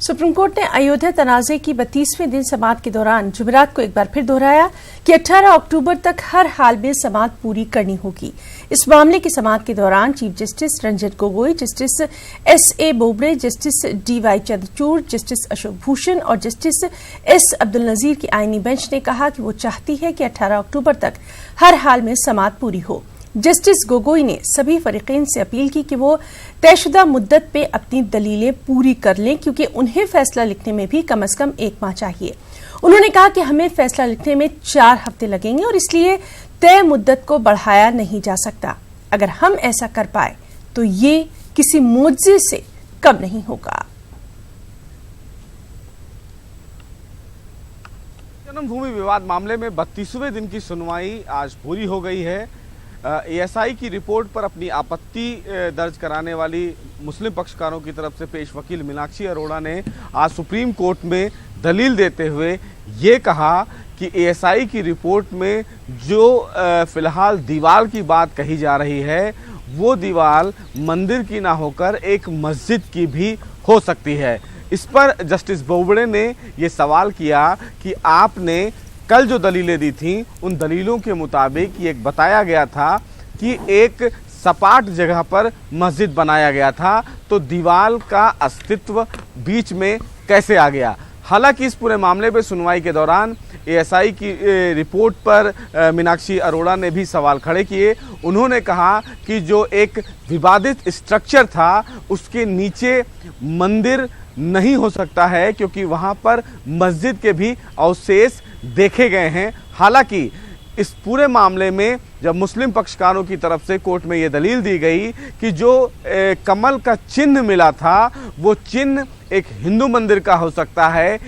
Supreme court ने अयोध्या तनाज़े की 32वें दिन समाअत के दौरान जुमेरात को एक बार फिर दोहराया कि 18 अक्टूबर तक हर हाल में समाअत पूरी करनी होगी। इस मामले की समाअत के दौरान chief justice Ranjan Gogoi, justice S.A. Bobde, justice D.Y. Chandrachud, justice Ashok Bhushan और जस्टिस S. अब्दुल नजीर की आईनी बेंच ने कहा कि वो चाहती है कि 18 अक्टूबर तक हर हाल में समाअत पूरी हो। जस्टिस गोगोई ने सभी फरीक़ैन से अपील की कि वो तयशुदा मुद्दत पे अपनी दलीलें पूरी कर लें, क्योंकि उन्हें फैसला लिखने में भी कम से कम 1 माह चाहिए। उन्होंने कहा कि हमें फैसला लिखने में 4 हफ्ते लगेंगे और इसलिए तय मुद्दत को बढ़ाया नहीं जा सकता। अगर हम ऐसा कर पाए तो ये किसी मुआवजे से कम नहीं होगा। जन्मभूमि विवाद मामले में 32वें दिन की सुनवाई आज पूरी हो गई है। ASI की रिपोर्ट पर अपनी आपत्ति दर्ज कराने वाली मुस्लिम पक्षकारों की तरफ से पेश वकील मीनाक्षी अरोड़ा ने आज सुप्रीम कोर्ट में दलील देते हुए ये कहा कि ASI की रिपोर्ट में जो फिलहाल दीवार की बात कही जा रही है, वो दीवार मंदिर की ना होकर एक मस्जिद की भी हो सकती है। इस पर जस्टिस बोबड़े ने ये सवाल किया कि आपने कल जो दलीलें दी थी उन दलीलों के मुताबिक ये बताया गया था कि एक सपाट जगह पर मस्जिद बनाया गया था, तो दीवार का अस्तित्व बीच में कैसे आ गया। हालांकि इस पूरे मामले पे सुनवाई के दौरान ASI की रिपोर्ट पर मीनाक्षी अरोड़ा ने भी सवाल खड़े किए। उन्होंने कहा कि जो एक विवादित स्ट्रक्चर था उसके नीचे मंदिर नहीं हो सकता है, क्योंकि वहां पर मस्जिद के भी अवशेष देखे गए हैं। हालांकि इस पूरे मामले में जब मुस्लिम पक्षकारों की तरफ से कोर्ट में ये दलील दी गई कि जो कमल का चिन्ह मिला था वो चिन्ह एक हिंदू मंदिर का हो सकता है,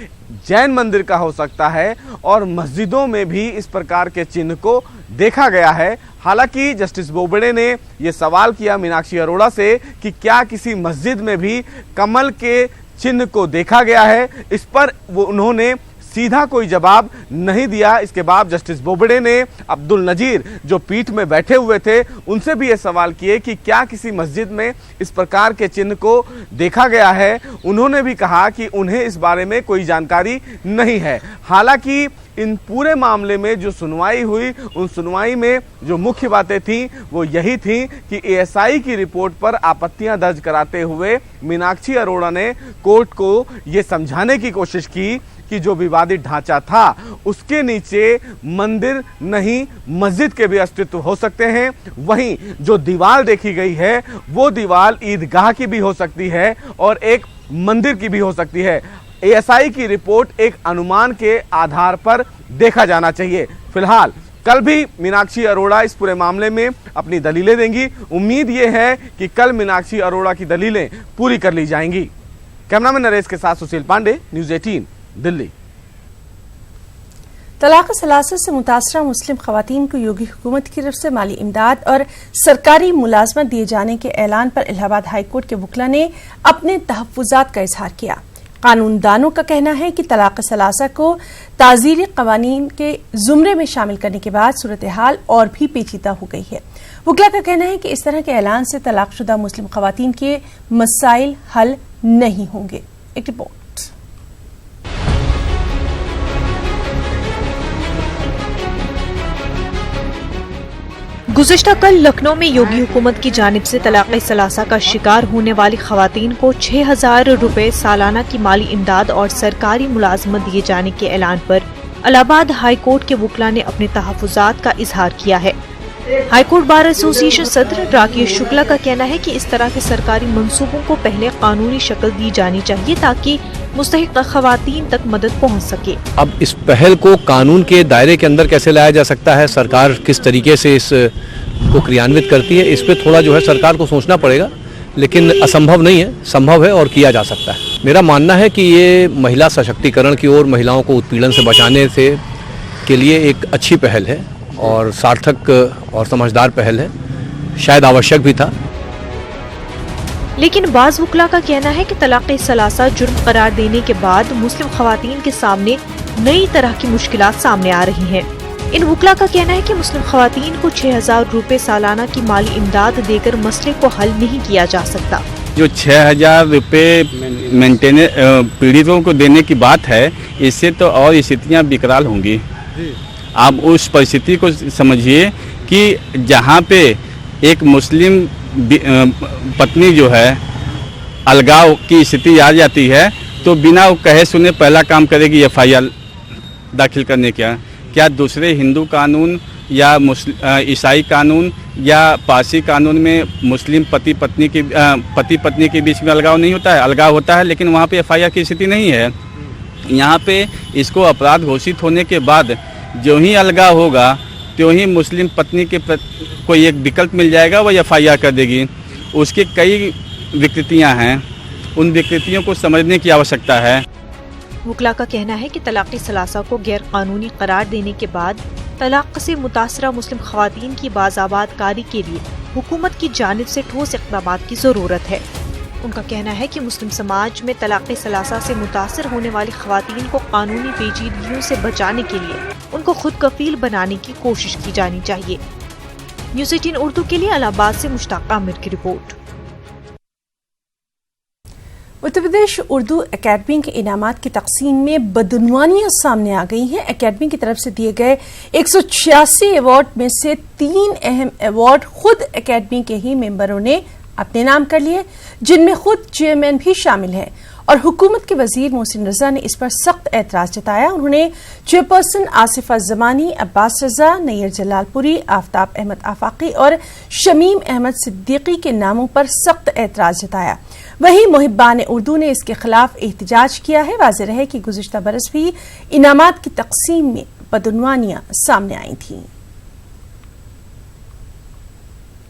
जैन मंदिर का हो सकता है और मस्जिदों में भी इस प्रकार के चिन्ह को देखा गया है। हालांकि जस्टिस बोबड़े ने यह सवाल किया मीनाक्षी अरोड़ा से कि क्या किसी मस्जिद में भी कमल के चिन्ह को देखा गया है। इस पर वो उन्होंने सीधा कोई जवाब नहीं दिया। इसके बाद जस्टिस बोबड़े ने अब्दुल नजीर जो पीठ में बैठे हुए थे उनसे भी ये सवाल किए कि क्या किसी मस्जिद में इस प्रकार के चिन्ह को देखा गया है। उन्होंने भी कहा कि उन्हें इस बारे में कोई जानकारी नहीं है। हालांकि इन पूरे मामले में जो सुनवाई हुई, उन सुनवाई में जो मुख्य बातें थी वो यही थी कि ASI की रिपोर्ट पर आपत्तियां दर्ज कराते हुए मीनाक्षी अरोड़ा ने कोर्ट को ये समझाने की कोशिश की कि जो विवादित ढांचा था उसके नीचे मंदिर नहीं मस्जिद के भी अस्तित्व हो सकते हैं। वहीं जो दीवार देखी गई है वो दीवार ईदगाह की भी हो सकती है और एक मंदिर की भी हो सकती है। ASI की रिपोर्ट एक अनुमान के आधार पर देखा जाना चाहिए। फिलहाल कल भी मीनाक्षी अरोड़ा इस पूरे मामले में अपनी दलीलें देंगी। उम्मीद ये है कि कल मीनाक्षी अरोड़ा की दलीलें पूरी कर ली जाएंगी। कैमरामैन नरेश के साथ सुशील पांडे, न्यूज़ 18 दिल्ली। तलाक सलासा से मुतासरा मुस्लिम खवातीन को योगी हुकूमत की तरफ से माली इमदाद और सरकारी मुलाजमत दिए जाने के ऐलान पर इलाहाबाद हाई कोर्ट के वकील ने अपने तहफ्फुजात का इजहार किया। कानूनदानों का कहना है कि तलाक सलासा को ताज़ीरी कवानीन के जुमरे में शामिल करने के बाद सूरत हाल और भी पेचीदा हो गई है। वकील का कहना है कि इस तरह के ऐलान से तलाकशुदा मुस्लिम खवातीन के मसाइल हल नहीं होंगे। एक रिपोर्ट। गुज़िश्ता कल लखनऊ में योगी हुकूमत की जानिब से तलाक़ सलासा का शिकार होने वाली खवातीन को 6,000 रुपए सालाना की माली इमदाद और सरकारी मुलाजमत दिए जाने के ऐलान पर इलाहाबाद हाई कोर्ट के वकील ने अपने तहफ्फुजात का इजहार किया है। हाई कोर्ट बार एसोसिएशन सदर राकेश शुक्ला का कहना है कि इस तरह के सरकारी मंसूबों को पहले कानूनी शक्ल दी जानी चाहिए ताकि मुस्तहिक खवातीन तक मदद पहुंच सके। अब इस पहल को कानून के दायरे के अंदर कैसे लाया जा सकता है, सरकार किस तरीके से इस को क्रियान्वित करती है, इस पे थोड़ा जो है सरकार को सोचना पड़ेगा, लेकिन असंभव नहीं है, संभव है और किया जा सकता है। मेरा मानना है कि ये महिला सशक्तिकरण की ओर, महिलाओं को उत्पीड़न से बचाने से के लिए एक अच्छी पहल है और सार्थक और समझदार पहल है, शायद आवश्यक भी था। लेकिन बाज़ वकीला का कहना है कि तलाक़ सलासा जुर्म करार देने के बाद मुस्लिम खवातीन के सामने नई तरह की मुश्किलात सामने आ रही हैं। इन वकीला का कहना है कि मुस्लिम खवातीन को 6,000 रुपए सालाना की माली इमदाद देकर मसले को हल नहीं किया जा सकता। जो 6,000 रुपये मेंटेनेंस पीड़ितों को देने की बात है, इससे तो और स्थितियाँ विकराल होंगी। आप उस परिस्थिति को समझिए कि जहाँ पे एक मुस्लिम पत्नी जो है अलगाव की स्थिति आ जाती है तो बिना कहे सुने पहला काम करेगी FIR दाखिल करने का। क्या दूसरे हिंदू कानून या ईसाई कानून या पारसी कानून में मुस्लिम पति पत्नी के बीच में अलगाव नहीं होता है? अलगाव होता है, लेकिन वहाँ पे FIR की स्थिति नहीं है। यहाँ पे इसको अपराध घोषित होने के बाद जो ही अलगाव होगा त्यों ही मुस्लिम पत्नी के को एक विकल्प मिल जाएगा, वह FIR कर देगी। उसकी कई विकृतियाँ हैं, उन विकृतियों को समझने की आवश्यकता है। वकला का कहना है कि तलाक़ सलासा को गैर कानूनी करार देने के बाद तलाक़ से मुतासरा मुस्लिम ख़वातीन की बाज़ाबात कारी के लिए हुकूमत की जानिब से ठोस इक़दामात की ज़रूरत है। उनका कहना है कि मुस्लिम समाज में तलाक़ सलासा से मुतासर होने वाली ख़वातीन को कानूनी पेचीदगियों से बचाने के लिए उनको खुद कफ़ील बनाने की कोशिश की जानी चाहिए। न्यूज़ 18 उर्दू के लिए इलाहाबाद से मुश्ताक आमिर की रिपोर्ट। उत्तर प्रदेश उर्दू एकेडमी के इनामात की तकसीम में बदनवानियां सामने आ गई हैं। एकेडमी की तरफ से दिए गए 186 अवार्ड में से 3 अहम अवार्ड खुद एकेडमी के ही मेंबरों ने अपने नाम कर लिए, जिनमें खुद चेयरमैन भी शामिल हैं। और हुकूमत के वजीर मोहसिन रजा ने इस पर सख्त एतराज जताया। उन्होंने चेयरपर्सन आसिफा जमानी, अब्बास रजा, नैयर जलालपुरी, आफ्ताब अहमद आफाकी और शमीम अहमद सिद्दीकी के नामों पर सख्त एतराज जताया। वहीं मुहिब्बान उर्दू ने इसके खिलाफ एहतजाज किया है। वाज़ेह है कि गुज़िश्ता बरस भी इनामात की तकसीम में बदनवानियां सामने आई थीं।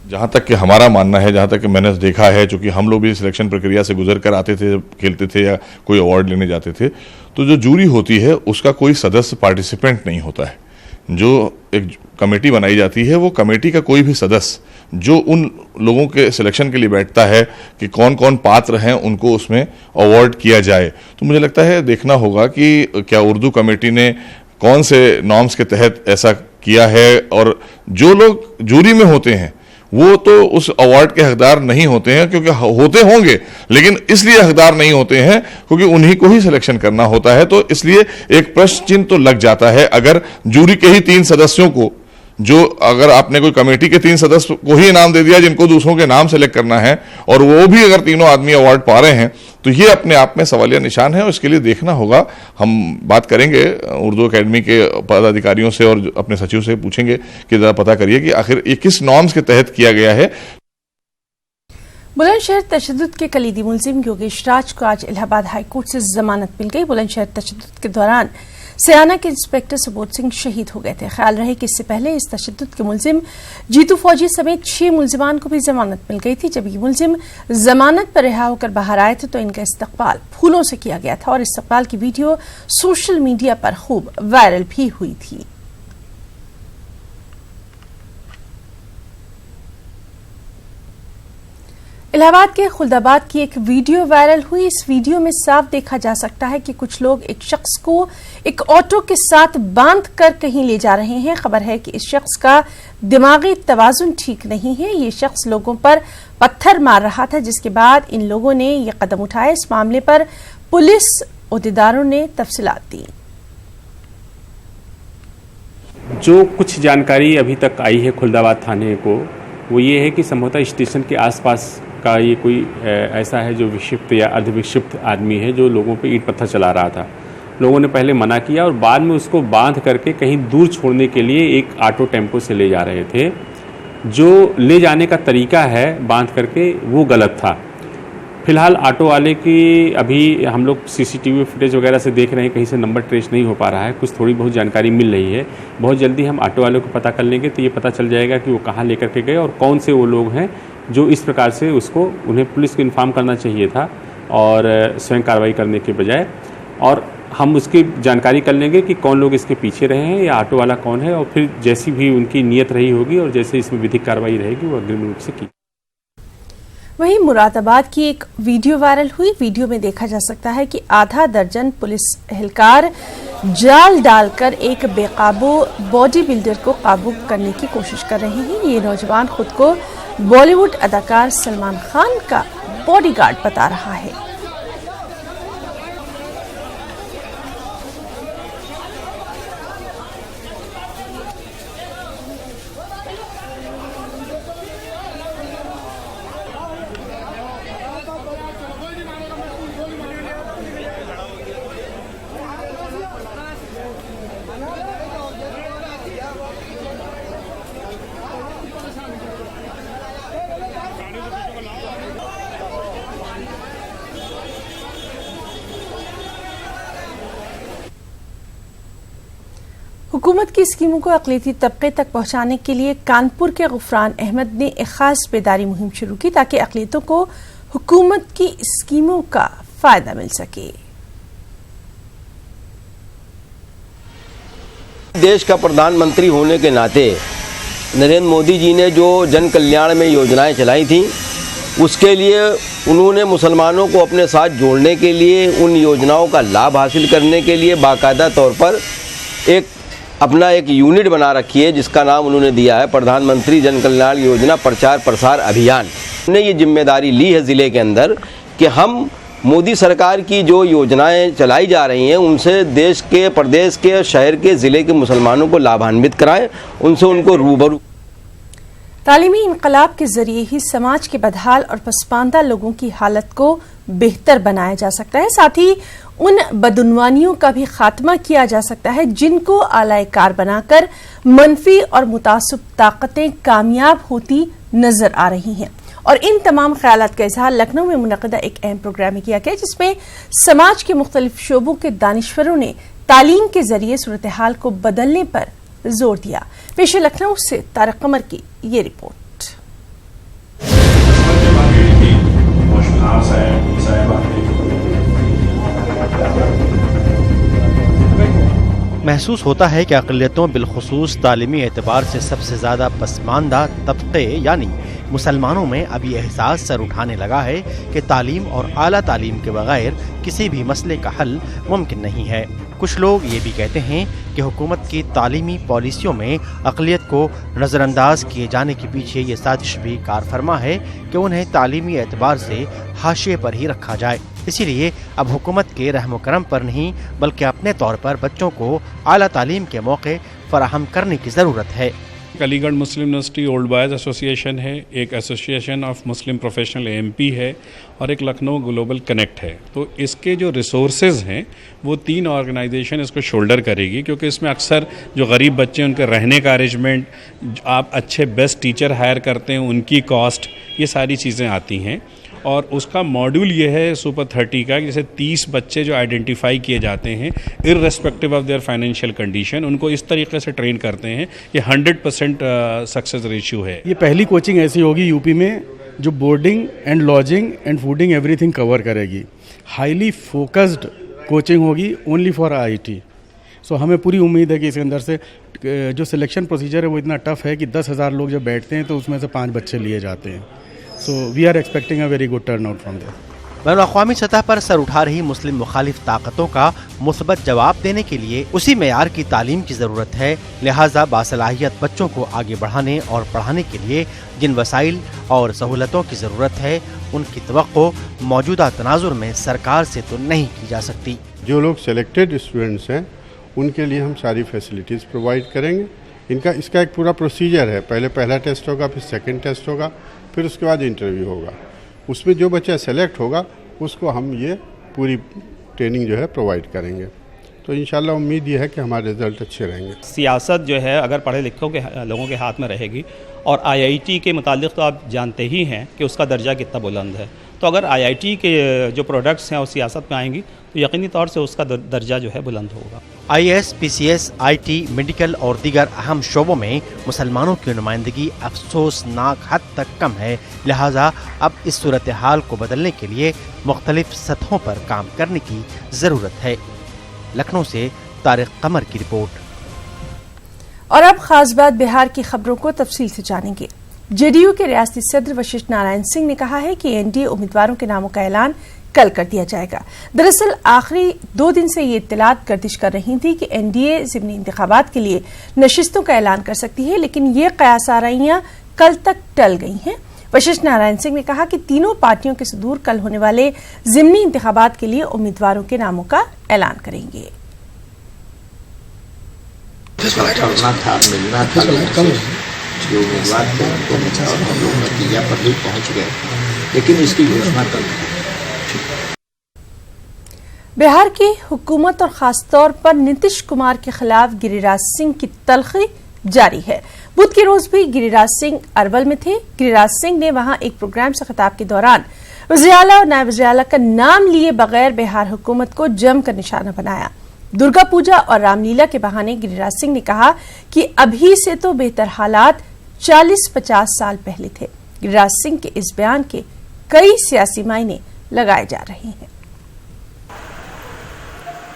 जहाँ तक कि हमारा मानना है, जहाँ तक कि मैंने देखा है, चूँकि हम लोग भी सिलेक्शन प्रक्रिया से गुजर कर आते थे, खेलते थे या कोई अवार्ड लेने जाते थे, तो जो जूरी होती है उसका कोई सदस्य पार्टिसिपेंट नहीं होता है। जो एक कमेटी बनाई जाती है वो कमेटी का कोई भी सदस्य जो उन लोगों के सिलेक्शन के लिए बैठता है कि कौन कौन पात्र हैं उनको उसमें अवार्ड किया जाए। तो मुझे लगता है देखना होगा कि क्या उर्दू कमेटी ने कौन से नॉर्म्स के तहत ऐसा किया है, और जो लोग जूरी में होते हैं वो तो उस अवार्ड के हकदार नहीं होते हैं, क्योंकि होते होंगे लेकिन इसलिए हकदार नहीं होते हैं क्योंकि उन्हीं को ही सिलेक्शन करना होता है। तो इसलिए एक प्रश्न चिन्ह तो लग जाता है अगर जूरी के ही 3 सदस्यों को, जो अगर आपने कोई कमेटी के 3 सदस्य को ही इनाम दे दिया जिनको दूसरों के नाम सेलेक्ट करना है, और वो भी अगर तीनों आदमी अवार्ड पा रहे हैं, तो ये अपने आप में सवालिया निशान है। और इसके लिए देखना होगा, हम बात करेंगे उर्दू एकेडमी के पदाधिकारियों से और अपने सचिव से पूछेंगे कि जरा पता करिए कि आखिर ये किस नॉर्म्स के तहत किया गया है। बुलंदशहर तशद्दुद के कलीदी मुलजिम योगेश राज को आज इलाहाबाद हाई कोर्ट से जमानत मिल गई। बुलंदशहर तशद्दुद के दौरान सयाना के इंस्पेक्टर सुबोध सिंह शहीद हो गए थे। ख्याल रहे कि इससे पहले इस तशद्दुद के मुलजिम जीतू फौजी समेत 6 मुलजिमान को भी जमानत मिल गई थी। जब ये मुलजिम जमानत पर रिहा होकर बाहर आए थे तो इनका इस्तकबाल फूलों से किया गया था और इस्तकबाल की वीडियो सोशल मीडिया पर खूब वायरल भी हुई थी। इलाहाबाद के खुल्दाबाद की एक वीडियो वायरल हुई। इस वीडियो में साफ देखा जा सकता है कि कुछ लोग एक शख्स को एक ऑटो के साथ बांध कर कहीं ले जा रहे हैं। खबर है कि इस शख्स का दिमागी तवाजुन ठीक नहीं है। ये शख्स लोगों पर पत्थर मार रहा था, जिसके बाद इन लोगों ने ये कदम उठाए। इस मामले पर पुलिस ओहदेदारों ने तफसीलात दी। जो कुछ जानकारी अभी तक आई है खुल्दाबाद थाने को, वो ये है कि संभवतः स्टेशन के आसपास का ये कोई ऐसा है जो विक्षिप्त या अर्धविक्षिप्त आदमी है जो लोगों पे ईंट पत्थर चला रहा था। लोगों ने पहले मना किया और बाद में उसको बांध करके कहीं दूर छोड़ने के लिए एक ऑटो टेम्पो से ले जा रहे थे। जो ले जाने का तरीका है बांध करके वो गलत था। फिलहाल ऑटो वाले की अभी हम लोग सीसीटीवी फुटेज वगैरह से देख रहे हैं, कहीं से नंबर ट्रेस नहीं हो पा रहा है। कुछ थोड़ी बहुत जानकारी मिल रही है। बहुत जल्दी हम ऑटो वाले को पता कर लेंगे तो ये पता चल जाएगा कि वो कहाँ लेकर के गए और कौन से वो लोग हैं जो इस प्रकार से उसको, उन्हें पुलिस को इन्फॉर्म करना चाहिए था और स्वयं कार्रवाई करने के बजाय। और हम उसकी जानकारी कर लेंगे कि कौन लोग इसके पीछे रहे हैं या ऑटो वाला कौन है, और फिर जैसी भी उनकी नीयत रही होगी और जैसे इसमें विधिक कार्रवाई रहेगी वो अग्रिम रूप से की। वहीं मुरादाबाद की एक वीडियो वायरल हुई। वीडियो में देखा जा सकता है कि आधा दर्जन पुलिस एहलकार जाल डालकर एक बेकाबू बॉडी बिल्डर को काबू करने की कोशिश कर रहे हैं। ये नौजवान खुद को बॉलीवुड अदाकार सलमान खान का बॉडीगार्ड बता रहा है। हुकूमत की स्कीमों को अक़लियती तबके तक पहुंचाने के लिए कानपुर के गुफरान अहमद ने एक खास बेदारी मुहिम शुरू की ताकि अक़लियतों को हुकूमत की स्कीमों का फायदा मिल सके। देश का प्रधानमंत्री होने के नाते नरेंद्र मोदी जी ने जो जन कल्याण में योजनाएं चलाई थी, उसके लिए उन्होंने मुसलमानों को अपने साथ जोड़ने के लिए, उन योजनाओं का लाभ हासिल करने के लिए बाकायदा तौर पर अपना एक यूनिट बना रखी है, जिसका नाम उन्होंने दिया है प्रधानमंत्री जन कल्याण योजना प्रचार प्रसार अभियान। हमने ये जिम्मेदारी ली है ज़िले के अंदर कि हम मोदी सरकार की जो योजनाएं चलाई जा रही हैं उनसे देश के, प्रदेश के, शहर के, ज़िले के मुसलमानों को लाभान्वित कराएं, उनसे उनको रूबरू। तालीमी इनकलाब के जरिए ही समाज के बदहाल और पसमानदा लोगों की हालत को बेहतर बनाया जा सकता है। साथ ही उन बदउनवानियों का भी खात्मा किया जा सकता है जिनको आलायकार बनाकर मनफी और मुतासिब ताकतें कामयाब होती नजर आ रही हैं। और इन तमाम ख्यालात का इजहार लखनऊ में मुनक़दा एक अहम प्रोग्राम में किया गया, जिसमें समाज के मुख्तलिफ शोबों के दानिश्वरों ने तालीम के जरिए सूरत हाल को बदलने पर जोर दिया। पेश लखनऊ से तारक कमर की ये रिपोर्ट। महसूस होता है कि अक़लियतों बिलखुसूस तालीमी एतबार से सबसे ज़्यादा पसमानदा तबक़े यानी मुसलमानों में अभी एहसास सर उठाने लगा है कि तालीम और आला तालीम के बगैर किसी भी मसले का हल मुमकिन नहीं है। कुछ लोग ये भी कहते हैं कि हुकूमत की तालीमी पॉलिसियों में अक़लियत को नज़रअंदाज किए जाने के पीछे ये साजिश भी कारफरमा है कि उन्हें तालीमी एतबार से हाशिए पर ही रखा जाए। इसीलिए अब हुकूमत के रहम करम पर नहीं बल्कि अपने तौर पर बच्चों को आला तालीम के मौके फराहम करने की ज़रूरत है। अलीगढ़ मुस्लिम यूनिवर्सिटी ओल्ड बॉयज़ एसोसिएशन है, एक association of Muslim professional MP है और एक लखनऊ ग्लोबल कनेक्ट है। तो इसके जो रिसोर्सेज हैं वो तीन ऑर्गेनाइजेशन इसको शोल्डर करेगी, क्योंकि इसमें अक्सर जो गरीब बच्चे हैं उनके रहने का अरेंजमेंट, आप अच्छे बेस्ट टीचर हायर करते हैं उनकी कॉस्ट, ये सारी चीज़ें आती हैं। और उसका मॉड्यूल ये है सुपर 30 का, जैसे 30 बच्चे जो आइडेंटिफाई किए जाते हैं irrespective of their financial condition, उनको इस तरीके से ट्रेन करते हैं कि 100% सक्सेस रेशियो है। ये पहली कोचिंग ऐसी होगी यूपी में जो boarding and lodging and fooding everything cover करेगी। हाईली फोकस्ड कोचिंग होगी ओनली फॉर IIT। सो हमें पूरी उम्मीद है कि इसके अंदर से जो सिलेक्शन प्रोसीजर है वो इतना टफ है कि 10,000 लोग जब बैठते हैं तो उसमें से 5 बच्चे लिए जाते हैं। So we are expecting a very good turnout from there. बैनुल-अक़वामी सतह पर सर उठा रही मुस्लिम मुखालिफ ताकतों का मुस्बत जवाब देने के लिए उसी मेयार की तालीम की ज़रूरत है। लिहाजा बासलाहियत बच्चों को आगे बढ़ाने और पढ़ाने के लिए जिन वसाइल और सहूलतों की ज़रूरत है उनकी तवक्को मौजूदा तनाजुर में सरकार से तो नहीं की जा सकती। जो लोग सेलेक्टेड स्टूडेंट्स हैं उनके लिए हम सारी फैसिलिटीज़ प्रोवाइड करेंगे। इसका एक पूरा प्रोसीजर है, पहले पहला टेस्ट होगा, फिर सेकेंड टेस्ट होगा, फिर उसके बाद इंटरव्यू होगा। उसमें जो बच्चा सेलेक्ट होगा उसको हम ये पूरी ट्रेनिंग जो है प्रोवाइड करेंगे। तो इंशाल्लाह उम्मीद ये है कि हमारे रिजल्ट अच्छे रहेंगे। सियासत जो है अगर पढ़े लिखों के लोगों के हाथ में रहेगी, और IIT के मुतालिक तो आप जानते ही हैं कि उसका दर्जा कितना बुलंद है, तो अगर IIT के जो प्रोडक्ट्स हैं वो सियासत में आएंगी तो यकीनी तौर से उसका दर्जा जो है बुलंद होगा। IAS, PCS, IT, मेडिकल और दीगर अहम शोबों में मुसलमानों की नुमाइंदगी अफसोसनाक हद तक कम है। लिहाजा अब इस सूरत हाल को बदलने के लिए मुख्तलिफ सतहों पर काम करने की ज़रूरत है। लखनऊ से तारिक कमर की रिपोर्ट। और अब खास बात बिहार की खबरों को तफसील से जानेंगे। JDU के रियासती सदर वशिष्ठ नारायण सिंह ने कहा है कि NDA उम्मीदवारों के नामों का ऐलान कल कर दिया जाएगा। दरअसल आखिरी 2 दिन से ये इत्तलात गर्दिश कर रही थी कि NDA ज़िमनी इंतखाबात के लिए नशिस्तों का ऐलान कर सकती है, लेकिन ये कयास आराइयां कल तक टल गई हैं। वशिष्ठ नारायण सिंह ने कहा कि तीनों पार्टियों के सुदूर कल होने वाले ज़िमनी इंतखाबात के लिए उम्मीदवारों के नामों का ऐलान करेंगे। करना था, मिलना था, जो उम्मीदवार थे उनको मिला और हम लोग नतीजा पर भी पहुंच गए, लेकिन इसकी घोषणा कल। बिहार की हुकूमत और खासतौर पर नीतीश कुमार के खिलाफ गिरिराज सिंह की तलखी जारी है। बुध के रोज भी गिरिराज सिंह अरवल में थे। गिरिराज सिंह ने वहां एक प्रोग्राम से खिताब के दौरान वज़ीर आला और नायब वज़ीर आला का नाम लिए बगैर बिहार हुकूमत को जमकर निशाना बनाया। दुर्गा पूजा और रामलीला के बहाने गिरिराज सिंह ने कहा कि अभी से तो बेहतर हालात 40-50 साल पहले थे। गिरिराज सिंह के इस बयान के कई सियासी मायने लगाए जा रहे हैं।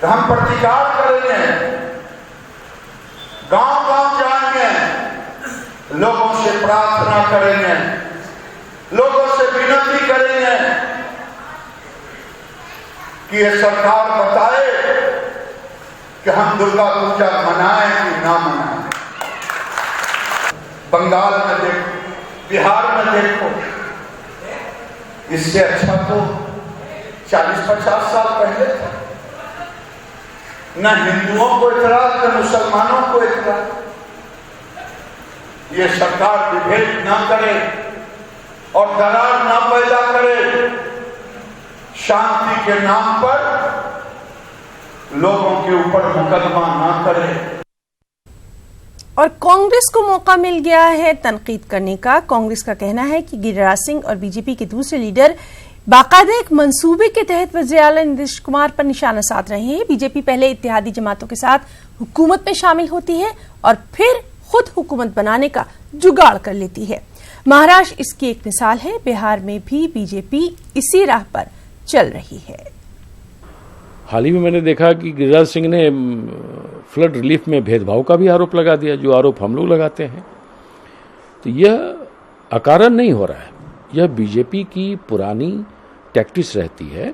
हम प्रतिकार करेंगे, गांव-गांव जाएंगे, लोगों से प्रार्थना करेंगे, लोगों से विनती करेंगे कि ये सरकार बताए कि हम दुर्गा पूजा मनाएं कि ना मनाएं। बंगाल में देखो, बिहार में देखो, इससे अच्छा तो 40-50 साल पहले था। न हिंदुओं को इतराज, न मुसलमानों को इतराज। ये सरकार विभेद न करे और दरार न पैदा करे, शांति के नाम पर लोगों के ऊपर मुकदमा न करे। और कांग्रेस को मौका मिल गया है तनकीद करने का। कांग्रेस का कहना है कि गिरिराज सिंह और बीजेपी के दूसरे लीडर बाकायदा एक मंसूबे के तहत वज़ीर आला नीतीश कुमार पर निशाना साध रहे हैं। बीजेपी पहले इत्तेहादी जमातों के साथ हुकूमत में शामिल होती है और फिर खुद हुकूमत बनाने का जुगाड़ कर लेती है। महाराष्ट्र इसकी एक मिसाल है। बिहार में भी बीजेपी इसी राह पर चल रही है। हाल ही में मैंने देखा कि गिरिराज सिंह ने फ्लड रिलीफ में भेदभाव का भी आरोप लगा दिया, जो आरोप हम लोग लगाते हैं। तो यह अकारण नहीं हो रहा है। यह बीजेपी की पुरानी टैक्टिक्स रहती है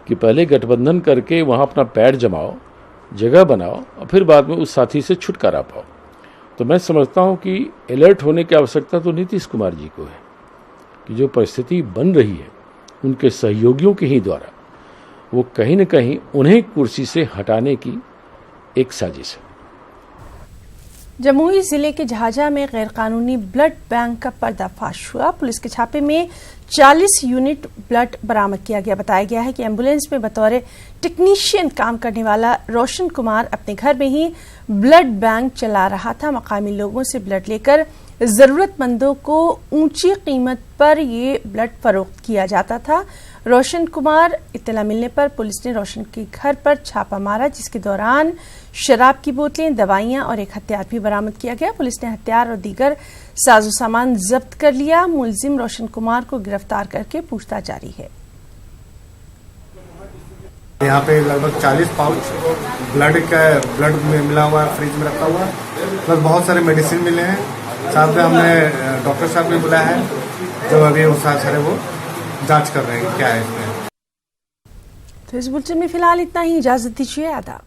कि पहले गठबंधन करके वहाँ अपना पैर जमाओ, जगह बनाओ और फिर बाद में उस साथी से छुटकारा पाओ। तो मैं समझता हूँ कि अलर्ट होने की आवश्यकता तो नीतीश कुमार जी को है कि जो परिस्थिति बन रही है उनके सहयोगियों के ही द्वारा, वो कहीं न कहीं उन्हें कुर्सी से हटाने की एक साजिश है। जमुई जिले के झाझा में गैरकानूनी ब्लड बैंक का पर्दाफाश हुआ। पुलिस के छापे में 40 यूनिट ब्लड बरामद किया गया। बताया गया है कि एम्बुलेंस में बतौर टेक्नीशियन काम करने वाला रोशन कुमार अपने घर में ही ब्लड बैंक चला रहा था। मकामी लोगों से ब्लड लेकर जरूरतमंदों को ऊंची कीमत पर ये ब्लड फरोख्त किया जाता था। रोशन कुमार इत्तला मिलने पर पुलिस ने रोशन के घर पर छापा मारा, जिसके दौरान शराब की बोतलें, दवाइयां और एक हथियार भी बरामद किया गया। पुलिस ने हथियार और दीगर साजो सामान जब्त कर लिया। मुलजिम रोशन कुमार को गिरफ्तार करके पूछताछ जारी है। यहाँ पे लगभग 40 पाउच ब्लड में मिला हुआ है, फ्रिज में रखा हुआ, प्लस बहुत सारे मेडिसिन मिले हैं। साथ में हमने डॉक्टर साहब भी बुलाया है, जो अभी उस सारे वो जांच कर रहे हैं क्या है इसमें। तो इस बुलेटिन में फिलहाल इतना ही। इजाजत दीजिए। आदाब।